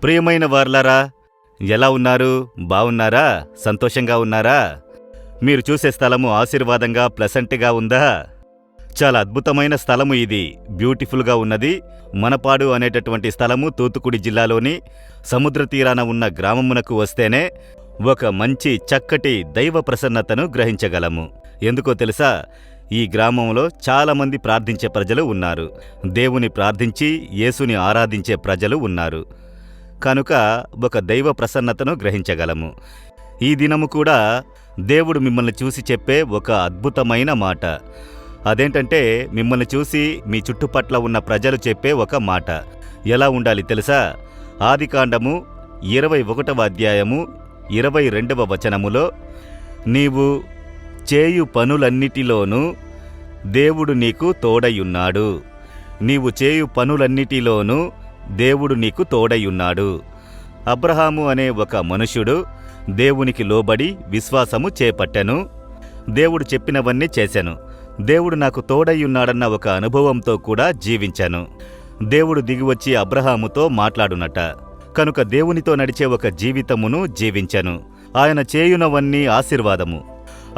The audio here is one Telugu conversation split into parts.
ప్రియమైన వార్లారా, ఎలా ఉన్నారు? బావున్నారా? సంతోషంగా ఉన్నారా? మీరు చూసే స్థలము ఆశీర్వాదంగా ప్లెసెంట్గా ఉందా? చాలా అద్భుతమైన స్థలము ఇది. బ్యూటిఫుల్గా ఉన్నది. మనపాడు అనేటటువంటి స్థలము తూత్తుకుడి జిల్లాలోని సముద్ర తీరాన ఉన్న గ్రామమునకు వస్తేనే ఒక మంచి చక్కటి దైవ ప్రసన్నతను గ్రహించగలము. ఎందుకో తెలుసా? ఈ గ్రామంలో చాలామంది ప్రార్థించే ప్రజలు ఉన్నారు. దేవుని ప్రార్థించి యేసుని ఆరాధించే ప్రజలు ఉన్నారు. కనుక ఒక దైవ ప్రసన్నతను గ్రహించగలము. ఈ దినము కూడా దేవుడు మిమ్మల్ని చూసి చెప్పే ఒక అద్భుతమైన మాట. అదేంటంటే, మిమ్మల్ని చూసి మీ చుట్టుపట్ల ఉన్న ప్రజలు చెప్పే ఒక మాట. ఎలా ఉండాలి తెలుసా? ఆదికాండము 21వ అధ్యాయము 22వ వచనములో, నీవు చేయు పనులన్నిటిలోనూ దేవుడు నీకు తోడయున్నాడు. నీవు చేయు పనులన్నిటిలోనూ దేవుడు నీకు తోడయున్నాడు. అబ్రహాము అనే ఒక మనుష్యుడు దేవునికి లోబడి విశ్వాసము చేపట్టెను. దేవుడు చెప్పినవన్నీ చేశాను. దేవుడు నాకు తోడయ్యున్నాడన్న ఒక అనుభవంతో కూడా జీవించాను. దేవుడు దిగివచ్చి అబ్రహాముతో మాట్లాడునట. కనుక దేవునితో నడిచే ఒక జీవితమును జీవించాను. ఆయన చేయునవన్నీ ఆశీర్వాదము.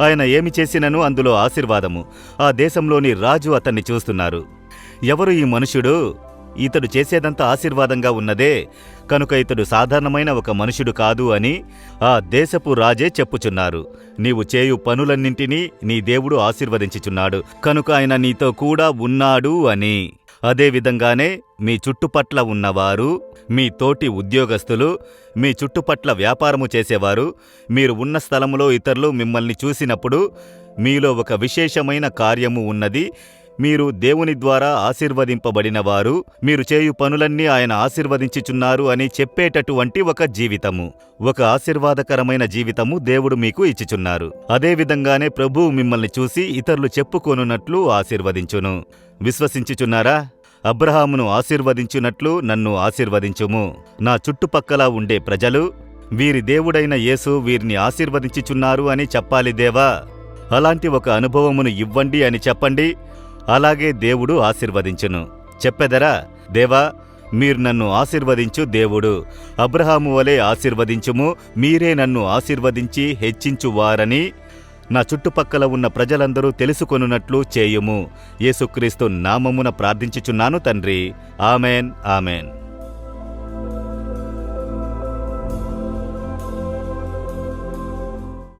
ఆయన ఏమి చేసినను అందులో ఆశీర్వాదము. ఆ దేశంలోని రాజు అతన్ని చూస్తున్నారు. ఎవరు ఈ మనుషుడు? ఇతడు చేసేదంతా ఆశీర్వాదంగా ఉన్నదే, కనుక ఇతడు సాధారణమైన ఒక మనుషుడు కాదు అని ఆ దేశపు రాజే చెప్పుచున్నారు. నీవు చేయు పనులన్నింటినీ నీ దేవుడు ఆశీర్వదించుచున్నాడు, కనుక ఆయన నీతో కూడా ఉన్నాడు అని. అదేవిధంగానే మీ చుట్టుపట్ల ఉన్నవారు, మీ తోటి ఉద్యోగస్తులు, మీ చుట్టుపట్ల వ్యాపారము చేసేవారు, మీరు ఉన్న స్థలములో ఇతరులు మిమ్మల్ని చూసినప్పుడు మీలో ఒక విశేషమైన కార్యము ఉన్నది, మీరు దేవుని ద్వారా ఆశీర్వదింపబడినవారు, మీరు చేయు పనులన్నీ ఆయన ఆశీర్వదించుచున్నారు అని చెప్పేటటువంటి ఒక జీవితము, ఒక ఆశీర్వాదకరమైన జీవితము దేవుడు మీకు ఇచ్చుచున్నారు. అదేవిధంగానే ప్రభువు మిమ్మల్ని చూసి ఇతరులు చెప్పుకొనున్నట్లు ఆశీర్వదించును. విశ్వసించుచున్నారా? అబ్రహామును ఆశీర్వదించున్నట్లు నన్ను ఆశీర్వదించుము. నా చుట్టుపక్కల ఉండే ప్రజలు, వీరి దేవుడైన యేసు వీరిని ఆశీర్వదించుచున్నారు అని చెప్పాలి దేవా. అలాంటి ఒక అనుభవమును ఇవ్వండి అని చెప్పండి. అలాగే దేవుడు ఆశీర్వదించును. చెప్పెదరా? దేవా, మీరు నన్ను ఆశీర్వదించు దేవుడు, అబ్రహాము వలె ఆశీర్వదించుము, మీరే నన్ను ఆశీర్వదించి హెచ్చించువారని నా చుట్టుపక్కల ఉన్న ప్రజలందరూ తెలుసుకొనున్నట్లు చేయుము. యేసుక్రీస్తు నామమున ప్రార్థించుచున్నాను తండ్రి. Amen, amen.